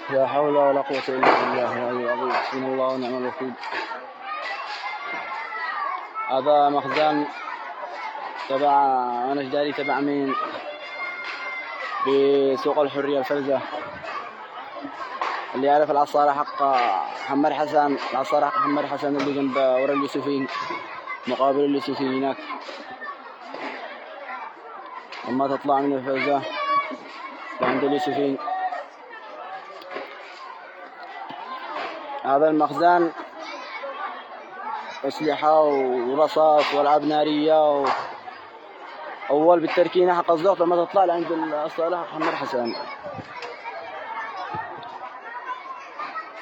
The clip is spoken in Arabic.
لا حول ولا قوة إلا بالله العلي العظيم، حسبنا الله ونعم الوكيل. هذا مخزن تبع أنا جداري تبع مين بسوق الحرية الفرزة، اللي يعرف العصارة حق محمد حسن، العصارة حق محمد حسن اللي جنب ورا اليوسفي، مقابل اليوسفي هناك لما تطلع من الفرزة عند اليوسفي. هذا المخزن أسلحة ورصاص وألعاب نارية أول بالتركينة حق الضغط لما تطلع عند العصارة حق محمد حسن.